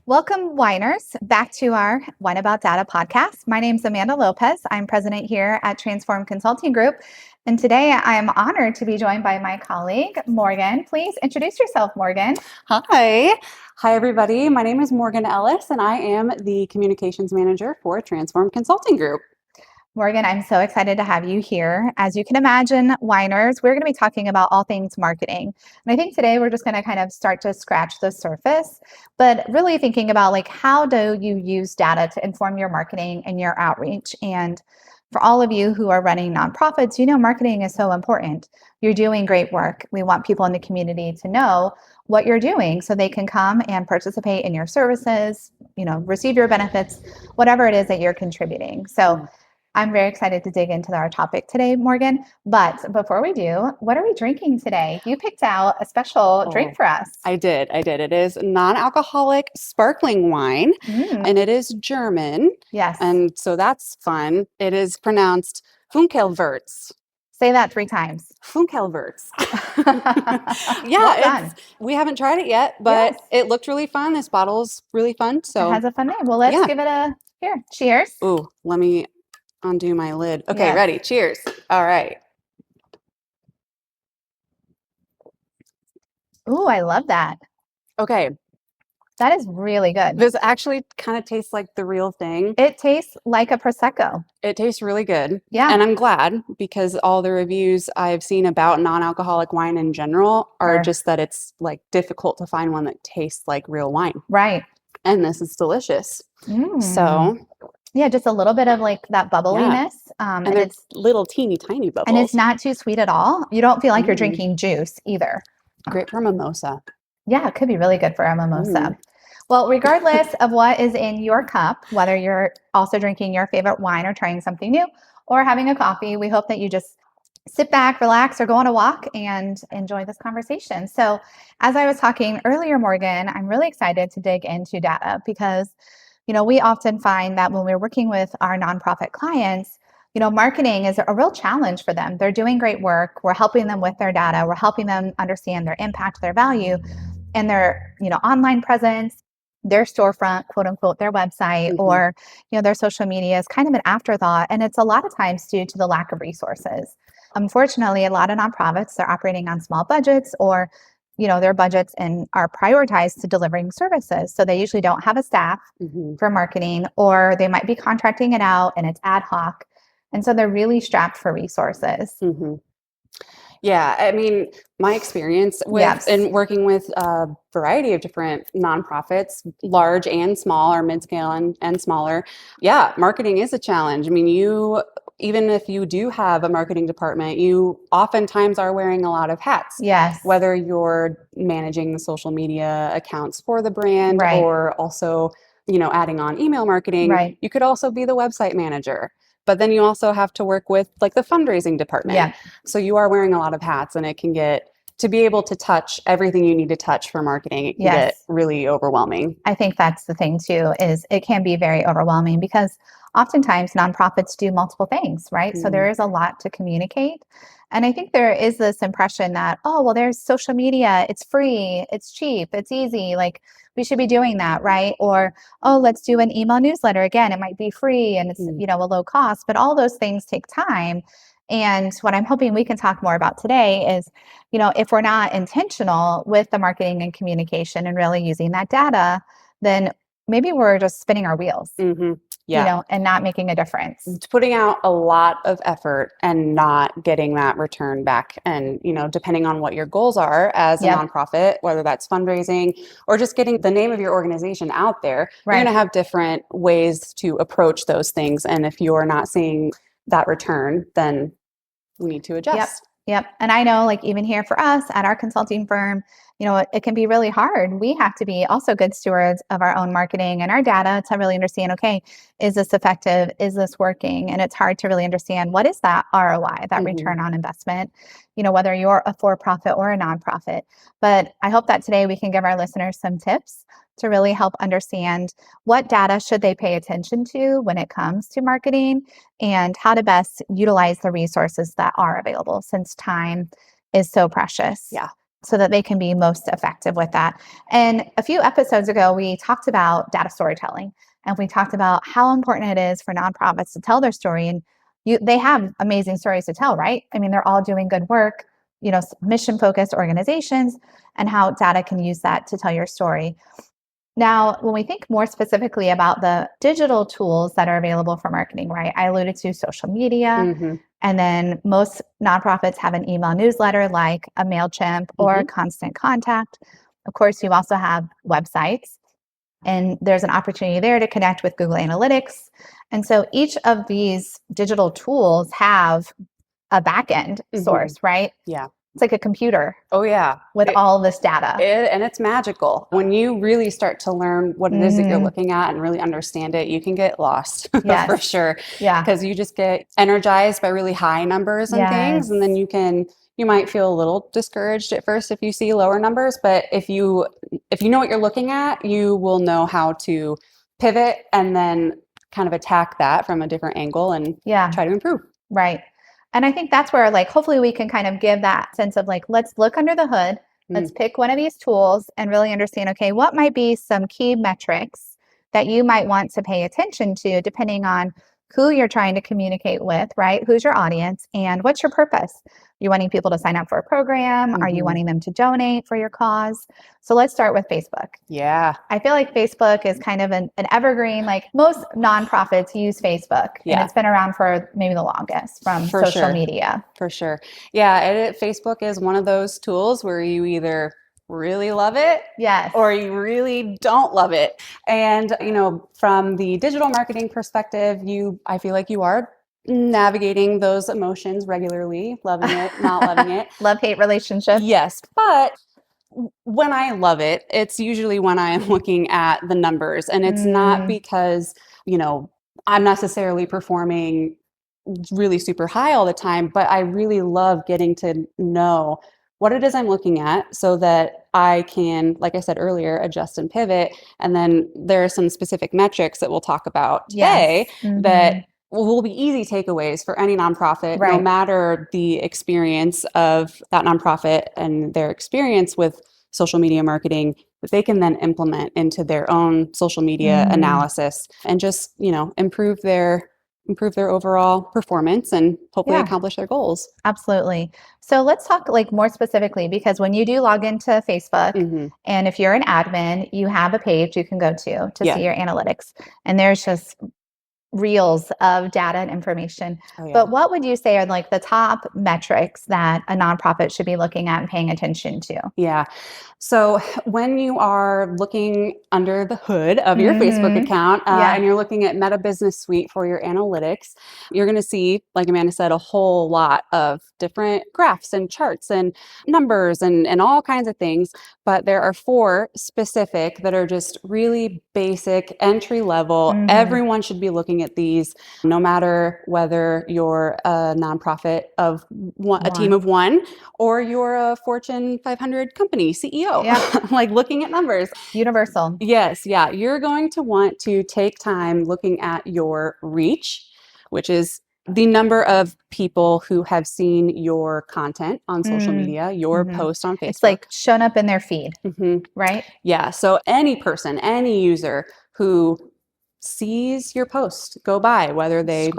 Welcome, whiners, back to our Wine About Data podcast. My name is Amanda Lopez. I'm president here at Transform Consulting Group. And today I am honored to be joined by my colleague, Morgan. Please introduce yourself, Morgan. Hi, everybody. My name is Morgan Ellis, and I am the communications manager for Transform Consulting Group. Morgan, I'm so excited to have you here. As you can imagine, whiners, we're going to be talking about all things marketing. And I think today we're just going to kind of start to scratch the surface, but really thinking about like, how do you use data to inform your marketing and your outreach? And for all of you who are running nonprofits, you know, marketing is so important. You're doing great work. We want people in the community to know what you're doing so they can come and participate in your services, you know, receive your benefits, whatever it is that you're contributing. So I'm very excited to dig into our topic today, Morgan. But before we do, what are we drinking today? You picked out a special drink for us. I did. It is non-alcoholic sparkling wine, and it is German. Yes. And so that's fun. It is pronounced Funkelwurz. Say that 3 times. Funkelwurz. Well, we haven't tried it yet, but It looked really fun. This bottle's really fun. So it has a fun name. Well, let's give it a cheers. Ooh, let me undo my lid. Okay, ready. Cheers. All right. Ooh, I love that. Okay. That is really good. This actually kind of tastes like the real thing. It tastes like a Prosecco. It tastes really good. Yeah. And I'm glad, because all the reviews I've seen about non-alcoholic wine in general are just that it's like difficult to find one that tastes like real wine. Right. And this is delicious. So yeah, just a little bit of like that bubbliness. And it's little teeny tiny bubbles. And it's not too sweet at all. You don't feel like you're drinking juice either. Great for mimosa. Yeah, it could be really good for a mimosa. Well, regardless of what is in your cup, whether you're also drinking your favorite wine or trying something new or having a coffee, we hope that you just sit back, relax, or go on a walk and enjoy this conversation. So as I was talking earlier, Morgan, I'm really excited to dig into data because, you know, we often find that when we're working with our nonprofit clients, you know, marketing is a real challenge for them. They're doing great work. We're helping them with their data. We're helping them understand their impact, their value, and their, you know, online presence, their storefront, quote unquote, their website, or, you know, their social media is kind of an afterthought. And it's a lot of times due to the lack of resources. Unfortunately, a lot of nonprofits, they're operating on small budgets, or, you know, their budgets and are prioritized to delivering services. So they usually don't have a staff for marketing, or they might be contracting it out and it's ad hoc. And so they're really strapped for resources. Yeah, I mean, my experience with and working with a variety of different nonprofits, large and small, or mid-scale and smaller. Yeah, marketing is a challenge. I mean, even if you do have a marketing department, you oftentimes are wearing a lot of hats. Yes. Whether you're managing the social media accounts for the brand, or also, you know, adding on email marketing, you could also be the website manager. But then you also have to work with like the fundraising department. Yeah. So you are wearing a lot of hats, and it can get, to be able to touch everything you need to touch for marketing, it can get really overwhelming. I think that's the thing too, is it can be very overwhelming because oftentimes nonprofits do multiple things, right? So there is a lot to communicate. And I think there is this impression that, oh, well, there's social media, it's free, it's cheap, it's easy, like we should be doing that, right? Or, oh, let's do an email newsletter. Again, it might be free and it's, you know, a low cost, but all those things take time. And what I'm hoping we can talk more about today is, you know, if we're not intentional with the marketing and communication and really using that data, then maybe we're just spinning our wheels. You know, and not making a difference. It's putting out a lot of effort and not getting that return back. And, you know, depending on what your goals are as a nonprofit, whether that's fundraising or just getting the name of your organization out there, you're going to have different ways to approach those things. And if you're not seeing that return, then we need to adjust. Yep. And I know, like, even here for us at our consulting firm, you know, it can be really hard. We have to be also good stewards of our own marketing and our data to really understand, okay, is this effective? Is this working? And it's hard to really understand what is that ROI, that return on investment, you know, whether you're a for-profit or a nonprofit. But I hope that today we can give our listeners some tips to really help understand what data should they pay attention to when it comes to marketing and how to best utilize the resources that are available, since time is so precious. Yeah. so that they can be most effective with that. And a few episodes ago, we talked about data storytelling, and we talked about how important it is for nonprofits to tell their story. And they have amazing stories to tell, right? I mean, they're all doing good work, mission-focused organizations, and how data can use that to tell your story. Now, when we think more specifically about the digital tools that are available for marketing, right? I alluded to social media, and then most nonprofits have an email newsletter like a MailChimp or Constant Contact. Of course, you also have websites, and there's an opportunity there to connect with Google Analytics. And so each of these digital tools have a back-end source, right? Yeah. It's like a computer. Oh, yeah. With all this data. And it's magical. When you really start to learn what it is that you're looking at and really understand it, you can get lost for sure. Yeah. Because you just get energized by really high numbers and things. And then you might feel a little discouraged at first if you see lower numbers. But if you know what you're looking at, you will know how to pivot and then kind of attack that from a different angle and try to improve. Right. And I think that's where hopefully we can kind of give that sense of let's look under the hood, let's pick one of these tools and really understand, okay, what might be some key metrics that you might want to pay attention to depending on who you're trying to communicate with, right? Who's your audience and what's your purpose? You wanting people to sign up for a program? Are you wanting them to donate for your cause? So let's start with Facebook. Yeah. I feel like Facebook is kind of an evergreen, most nonprofits use Facebook. And it's been around for maybe the longest from social media. For sure. Yeah. Facebook is one of those tools where you either really love it or you really don't love it. And, from the digital marketing perspective, I feel like you are navigating those emotions regularly, loving it, not loving it. Love-hate relationship. Yes. But when I love it, it's usually when I am looking at the numbers, and it's not because, I'm necessarily performing really super high all the time, but I really love getting to know what it is I'm looking at so that I can, like I said earlier, adjust and pivot. And then there are some specific metrics that we'll talk about today that will be easy takeaways for any nonprofit, no matter the experience of that nonprofit and their experience with social media marketing, that they can then implement into their own social media analysis and just, improve their overall performance and hopefully accomplish their goals. Absolutely. So let's talk more specifically, because when you do log into Facebook, and if you're an admin, you have a page you can go to see your analytics, and there's just reels of data and information. But what would you say are the top metrics that a nonprofit should be looking at and paying attention to? Yeah. So when you are looking under the hood of your Facebook account and you're looking at Meta Business Suite for your analytics, you're going to see, like Amanda said, a whole lot of different graphs and charts and numbers and all kinds of things. But there are 4 specific that are just really basic, entry level. Everyone should be looking at these, no matter whether you're a nonprofit of a team of 1 or you're a Fortune 500 company CEO. Looking at numbers. Universal. Yes. Yeah. You're going to want to take time looking at your reach, which is the number of people who have seen your content on social media, your post on Facebook. It's shown up in their feed, right? Yeah. So any person, any user who sees your post go by, whether they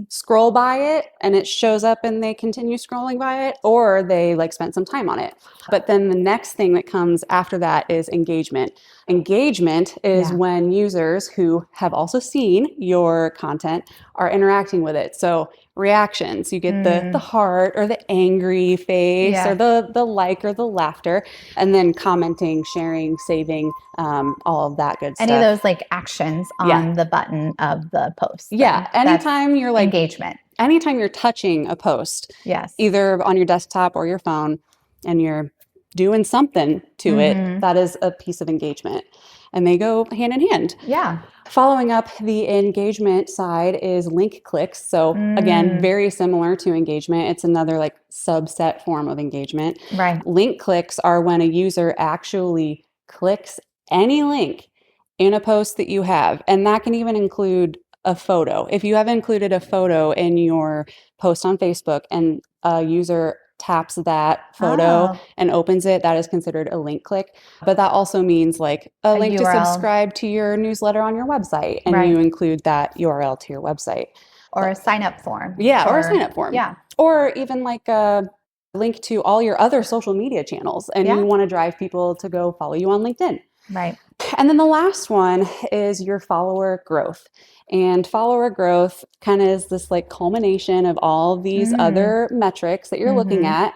scroll by it and it shows up and they continue scrolling by it, or they spent some time on it. But then the next thing that comes after that is engagement. Engagement is when users who have also seen your content are interacting with it. So reactions, you get the heart or the angry face or the like or the laughter, and then commenting, sharing, saving, all of that good stuff. Any of those actions on the button of the post. Yeah. Anytime you're engagement. Anytime you're touching a post, either on your desktop or your phone, and you're doing something to it, that is a piece of engagement. And they go hand in hand. Yeah. Following up the engagement side is link clicks. So again, very similar to engagement. It's another subset form of engagement. Right. Link clicks are when a user actually clicks any link in a post that you have. And that can even include a photo. If you have included a photo in your post on Facebook and a user taps that photo and opens it, that is considered a link click. But that also means like a link URL. To subscribe to your newsletter on your website, and you include that URL to your website. Or a sign up form. Yeah, or a sign up form. Yeah. Or even like a link to all your other social media channels, and you want to drive people to go follow you on LinkedIn. Right. And then the last one is your follower growth. And follower growth kind of is this like culmination of all of these other metrics that you're looking at.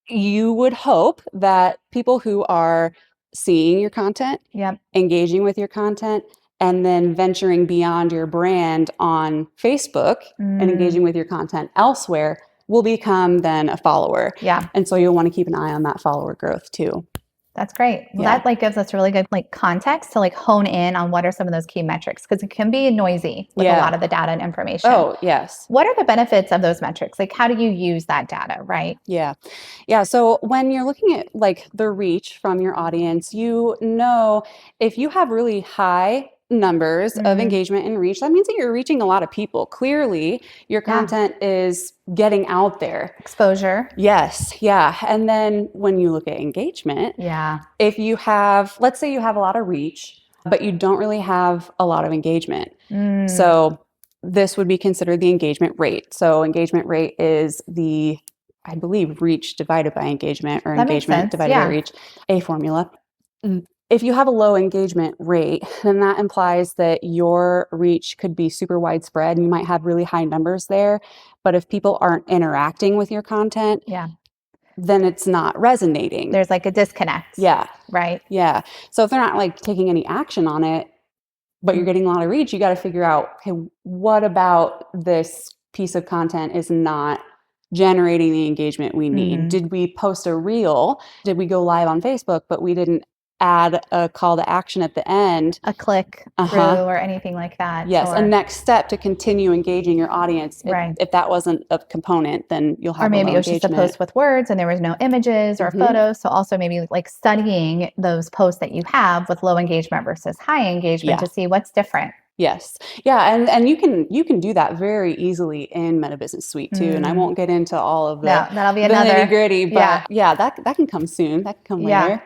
You would hope that people who are seeing your content, engaging with your content, and then venturing beyond your brand on Facebook and engaging with your content elsewhere will become then a follower. Yeah. And so you'll want to keep an eye on that follower growth too. That's great. Well, that like gives us really good like context to like hone in on what are some of those key metrics, because it can be noisy with a lot of the data and information. Oh, yes. What are the benefits of those metrics? Like, how do you use that data, right? Yeah. So when you're looking at like the reach from your audience, you know, if you have really high numbers of engagement and reach, that means that you're reaching a lot of people. Clearly, your content is getting out there. Exposure. Yes. Yeah. And then when you look at engagement, if you have, let's say you have a lot of reach, but you don't really have a lot of engagement. So this would be considered the engagement rate. So engagement rate is the, I believe, reach divided by engagement, or engagement divided by reach, a formula. If you have a low engagement rate, then that implies that your reach could be super widespread and you might have really high numbers there. But if people aren't interacting with your content, then it's not resonating. There's like a disconnect. Yeah. Right. Yeah. So if they're not like taking any action on it, but you're getting a lot of reach, you got to figure out, okay, what about this piece of content is not generating the engagement we need? Did we post a reel? Did we go live on Facebook, but we didn't add a call to action at the end, a click through or anything like that? Yes, a next step to continue engaging your audience. If that wasn't a component, then you'll have, or maybe it was just a post with words and there was no images or photos. So also maybe like studying those posts that you have with low engagement versus high engagement to see what's different. Yes. Yeah. And you can do that very easily in Meta Business Suite too. And I won't get into all of the that'll be another nitty-gritty, but that can come soon. That can come later.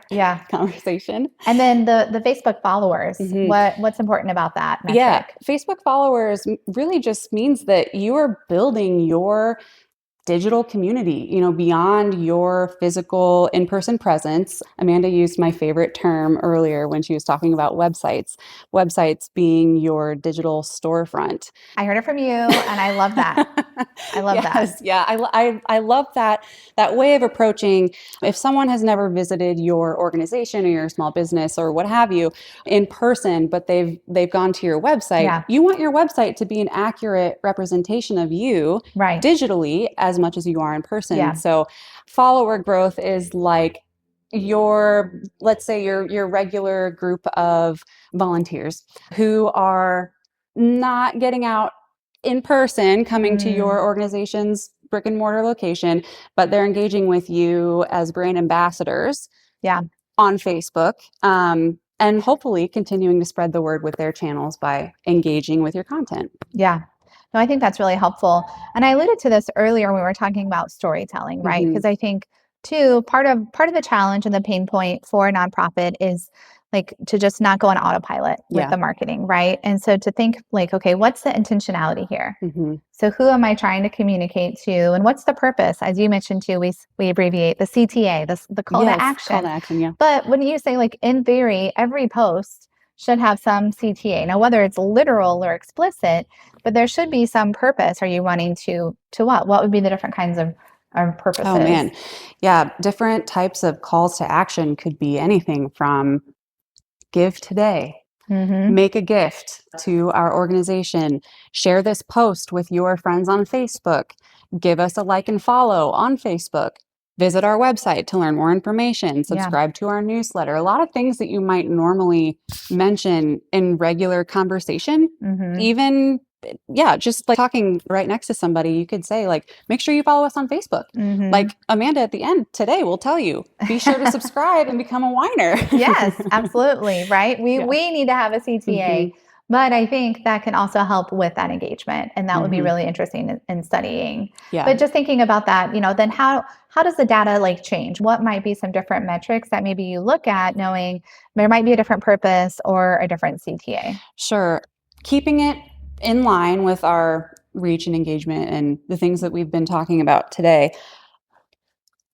Conversation. And then the Facebook followers, what's important about that metric? Yeah. Facebook followers really just means that you are building your digital community, beyond your physical in-person presence. Amanda used my favorite term earlier when she was talking about websites being your digital storefront. I heard it from you and I love that. I love that. Yeah. I love that way of approaching. If someone has never visited your organization or your small business or what have you in person, but they've gone to your website, you want your website to be an accurate representation of you digitally as much as you are in person. So follower growth is like let's say your regular group of volunteers who are not getting out in person, coming to your organization's brick and mortar location, but they're engaging with you as brand ambassadors on Facebook, and hopefully continuing to spread the word with their channels by engaging with your content. Yeah. No, I think that's really helpful. And I alluded to this earlier when we were talking about storytelling, right? Because I think too, part of the challenge and the pain point for a nonprofit is like to just not go on autopilot with the marketing, right? And so to think like, okay, what's the intentionality here? So who am I trying to communicate to, and what's the purpose? As you mentioned too, we abbreviate the CTA, the call to action. Call to action, But wouldn't you say like in theory, every post should have some CTA? Now, whether it's literal or explicit, but there should be some purpose. Are you running to what? What would be the different kinds of purposes? Oh man. Yeah. Different types of calls to action could be anything from give today, make a gift to our organization, share this post with your friends on Facebook, give us a like and follow on Facebook, visit our website to learn more information, subscribe to our newsletter. A lot of things that you might normally mention in regular conversation, even just like talking right next to somebody, you could say like, make sure you follow us on Facebook. Like Amanda at the end today will tell you, be sure to subscribe and become a whiner. Yes, absolutely. Right. We need to have a CTA But I think that can also help with that engagement. And that would be really interesting in studying. Yeah. But just thinking about that, then how does the data like change? What might be some different metrics that maybe you look at knowing there might be a different purpose or a different CTA? Sure. Keeping it in line with our reach and engagement and the things that we've been talking about today,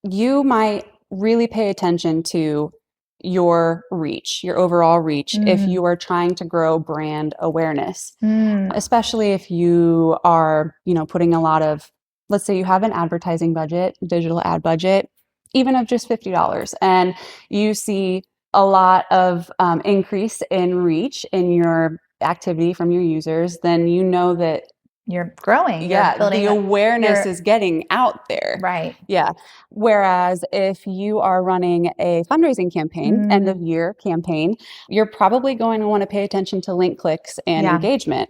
you might really pay attention to your reach, your overall reach, if you are trying to grow brand awareness, especially if you are, putting a lot of, let's say you have an advertising budget, digital ad budget, even of just $50, and you see a lot of increase in reach in your activity from your users, then you know that you're growing. Yeah, the awareness is getting out there. Right. Yeah. Whereas if you are running a fundraising campaign, end of year campaign, you're probably going to want to pay attention to link clicks and engagement.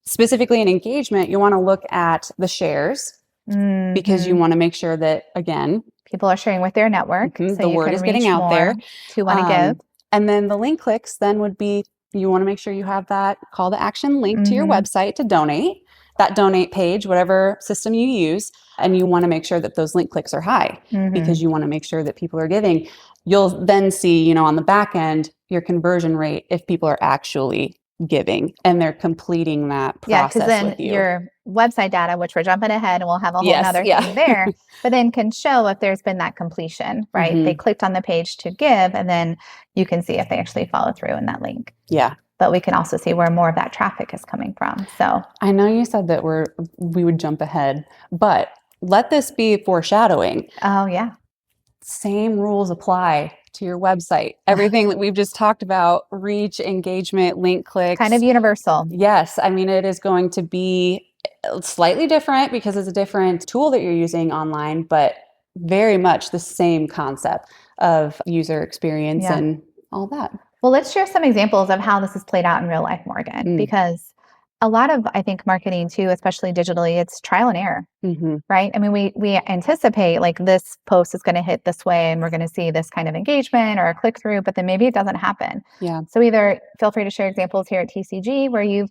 Specifically in engagement, you want to look at the shares because you want to make sure that, again, people are sharing with their network. So the word is getting out there. To want to give. And then the link clicks then would be, you want to make sure you have that call to action link to your website to donate. That donate page, whatever system you use, and you want to make sure that those link clicks are high because you want to make sure that people are giving. You'll then see, on the back end, your conversion rate if people are actually giving and they're completing that process because then with you. Your website data, which we're jumping ahead and we'll have a whole other thing there, but then can show if there's been that completion, right? They clicked on the page to give, and then you can see if they actually follow through in that link. Yeah. But we can also see where more of that traffic is coming from. So I know you said that we would jump ahead, but let this be foreshadowing. Oh, yeah. Same rules apply to your website. Everything that we've just talked about, reach, engagement, link clicks. Kind of universal. Yes. I mean, it is going to be slightly different because it's a different tool that you're using online, but very much the same concept of user experience and all that. Well, let's share some examples of how this is played out in real life, Morgan, because a lot of, I think, marketing too, especially digitally, it's trial and error, right? I mean, we anticipate like this post is going to hit this way and we're going to see this kind of engagement or a click through, but then maybe it doesn't happen. Yeah. So either feel free to share examples here at TCG where you've,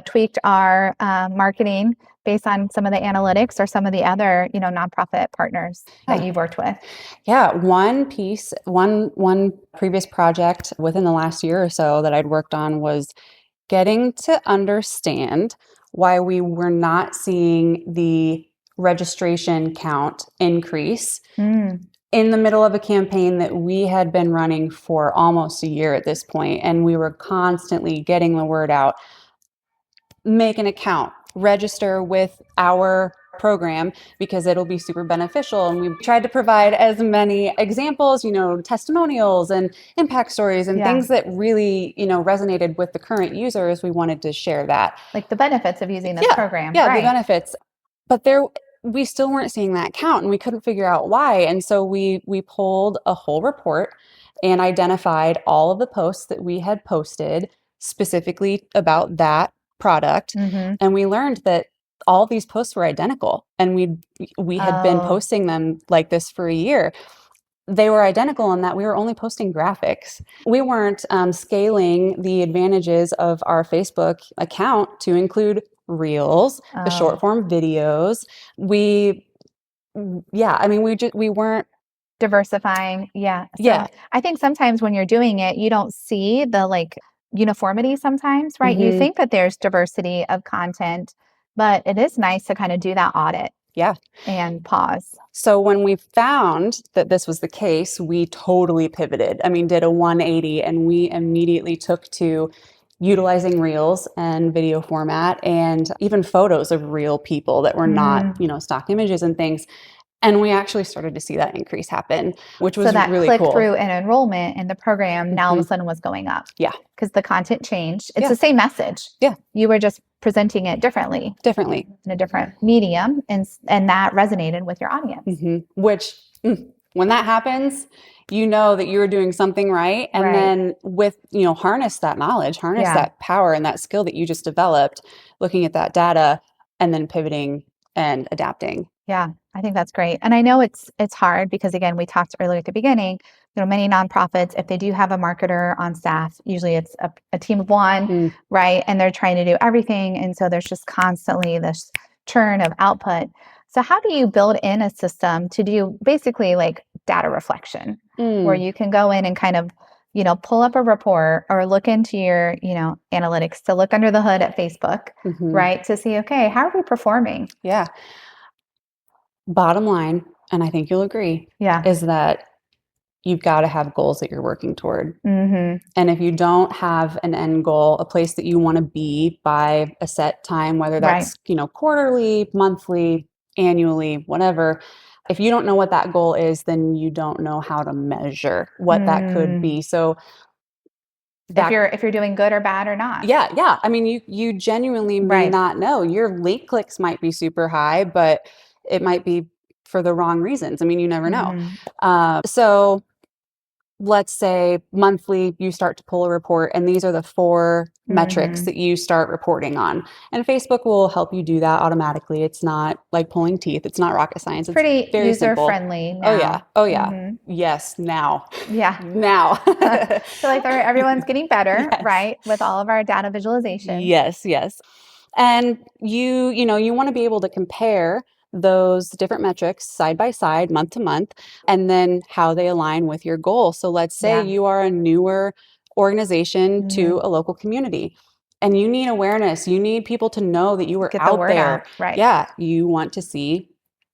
tweaked our marketing based on some of the analytics or some of the other, nonprofit partners that you've worked with. Yeah. One previous project within the last year or so that I'd worked on was getting to understand why we were not seeing the registration count increase in the middle of a campaign that we had been running for almost a year at this point, and we were constantly getting the word out. Make an account, register with our program because it'll be super beneficial. And we tried to provide as many examples, testimonials and impact stories and things that really, resonated with the current users. We wanted to share that. Like the benefits of using this program. Yeah, the benefits. But we still weren't seeing that count and we couldn't figure out why. And so we pulled a whole report and identified all of the posts that we had posted specifically about that product. And we learned that all these posts were identical, and we had been posting them like this for a year. They were identical in that we were only posting graphics. We weren't scaling the advantages of our Facebook account to include reels, the short form videos. We weren't diversifying. Yeah. So I think sometimes when you're doing it, you don't see the uniformity sometimes, right? You think that there's diversity of content, but it is nice to kind of do that audit. Yeah. And pause. So when we found that this was the case, we totally pivoted. I mean, did a 180, and we immediately took to utilizing reels and video format and even photos of real people that were not, stock images and things. And we actually started to see that increase happen, which was really cool. So that click-through and enrollment in the program now all of a sudden was going up. Yeah. Because the content changed. It's the same message. Yeah. You were just presenting it differently. In a different medium, and that resonated with your audience. Which, when that happens, you know that you're doing something right. And then with, harness that knowledge, that power and that skill that you just developed, looking at that data and then pivoting and adapting. Yeah. I think that's great. And I know it's hard because, again, we talked earlier at the beginning, many nonprofits, if they do have a marketer on staff, usually it's a team of one, right? And they're trying to do everything. And so there's just constantly this churn of output. So how do you build in a system to do basically like data reflection where you can go in and kind of, pull up a report or look into your, analytics to look under the hood at Facebook, right? To see, okay, how are we performing? Yeah. Bottom line, and I think you'll agree, is that you've got to have goals that you're working toward. And if you don't have an end goal, a place that you want to be by a set time, whether that's, quarterly, monthly, annually, whatever, if you don't know what that goal is, then you don't know how to measure what that could be. So if you're doing good or bad or not. Yeah. I mean, you genuinely may not know. Your link clicks might be super high, but it might be for the wrong reasons. I mean, you never know. So let's say monthly, you start to pull a report, and these are the 4 metrics that you start reporting on. And Facebook will help you do that automatically. It's not like pulling teeth. It's not rocket science. It's pretty very user-friendly now. Oh, yeah. Yes, now. Yeah. Now. So like everyone's getting better, right? With all of our data visualization. Yes. And you want to be able to compare those different metrics side by side, month to month, and then how they align with your goal. So let's say you are a newer organization to a local community and you need awareness. You need people to know that you are Get out the word there. Out. Right. Yeah. You want to see,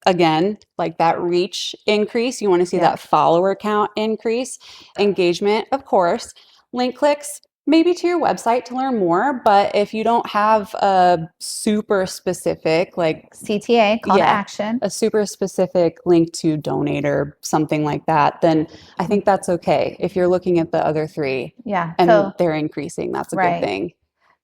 again, like that reach increase. You want to see that follower count increase, engagement, of course, link clicks, maybe to your website to learn more. But if you don't have a super specific, like CTA, call to action, a super specific link to donate or something like that, then I think that's okay. If you're looking at the other 3 and they're increasing, that's a good thing.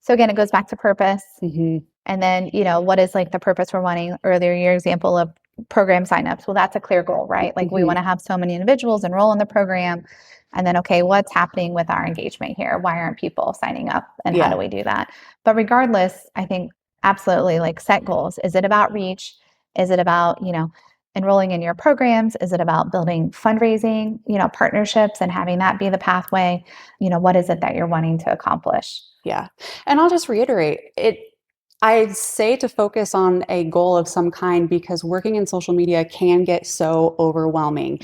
So again, it goes back to purpose. And then, what is like the purpose we're wanting? Earlier, your example of program signups. Well, that's a clear goal, right? Like we want to have so many individuals enroll in the program. And then, okay, what's happening with our engagement here? Why aren't people signing up? And how do we do that? But regardless, I think absolutely like set goals. Is it about reach? Is it about, enrolling in your programs? Is it about building fundraising, partnerships and having that be the pathway? What is it that you're wanting to accomplish? Yeah. And I'll just reiterate I say to focus on a goal of some kind because working in social media can get so overwhelming.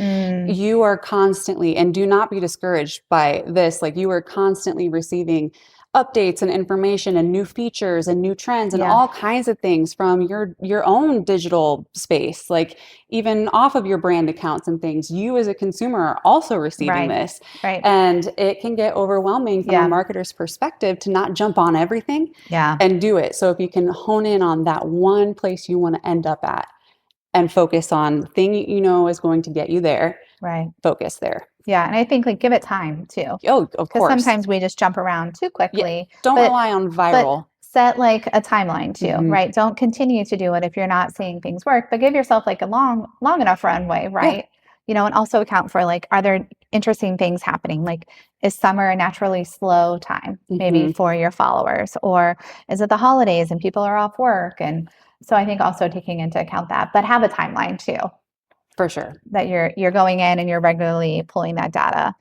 You are constantly, and do not be discouraged by this, like you are constantly receiving updates and information and new features and new trends and all kinds of things from your own digital space, like even off of your brand accounts and things. You as a consumer are also receiving this. And it can get overwhelming from a marketer's perspective to not jump on everything and do it. So if you can hone in on that one place you want to end up at and focus on the thing is going to get you there, focus there. Yeah. And I think like give it time too. Oh, of course. Because sometimes we just jump around too quickly. Don't rely on viral. But set like a timeline too, right? Don't continue to do it if you're not seeing things work, but give yourself like a long enough runway, right? And also account for like, are there interesting things happening? Like, is summer a naturally slow time maybe for your followers? Or is it the holidays and people are off work? And so I think also taking into account that, but have a timeline too. For sure. That you're going in and you're regularly pulling that data.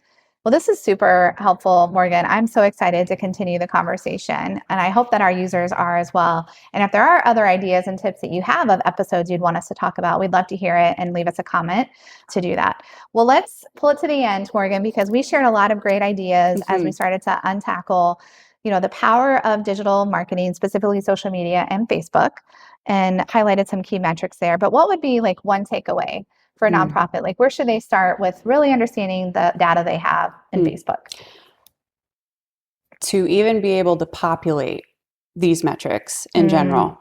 Well, this is super helpful, Morgan. I'm so excited to continue the conversation, and I hope that our users are as well. And if there are other ideas and tips that you have of episodes you'd want us to talk about, we'd love to hear it and leave us a comment to do that. Well, let's pull it to the end, Morgan, because we shared a lot of great ideas as we started to untackle, the power of digital marketing, specifically social media and Facebook, and highlighted some key metrics there. But what would be like one takeaway for a nonprofit? Like, where should they start with really understanding the data they have in Facebook? To even be able to populate these metrics in general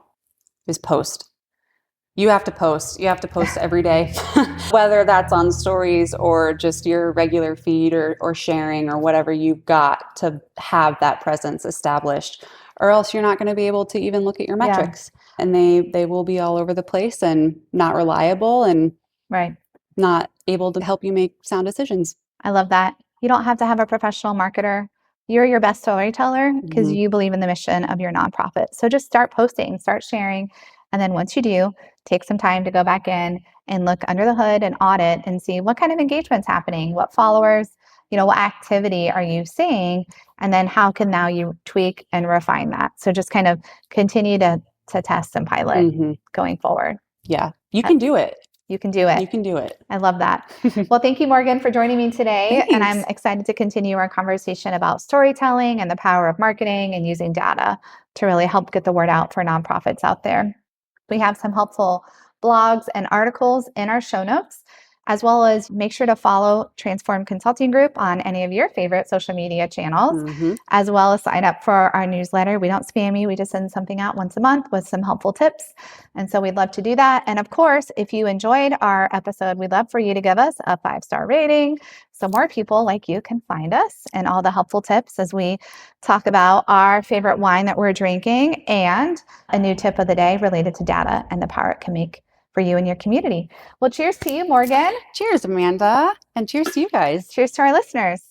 is post. You have to post. You have to post every day, whether that's on stories or just your regular feed or sharing or whatever you've got to have that presence established, or else you're not going to be able to even look at your metrics. And they will be all over the place and not reliable and not able to help you make sound decisions. I love that. You don't have to have a professional marketer. You're your best storyteller because you believe in the mission of your nonprofit. So just start posting, start sharing. And then once you do, take some time to go back in and look under the hood and audit and see what kind of engagement's happening, what followers, what activity are you seeing, and then how can now you tweak and refine that. So just kind of continue to test and pilot going forward. Yeah, you can do it. You can do it. You can do it. I love that. Well, thank you, Morgan, for joining me today. Thanks. And I'm excited to continue our conversation about storytelling and the power of marketing and using data to really help get the word out for nonprofits out there. We have some helpful blogs and articles in our show notes, as well as make sure to follow Transform Consulting Group on any of your favorite social media channels, as well as sign up for our newsletter. We don't spam you. We just send something out once a month with some helpful tips. And so we'd love to do that. And of course, if you enjoyed our episode, we'd love for you to give us a 5-star rating so more people like you can find us and all the helpful tips as we talk about our favorite wine that we're drinking and a new tip of the day related to data and the power it can make for you and your community. Well, cheers to you, Morgan. Cheers, Amanda. And cheers to you guys. Cheers to our listeners.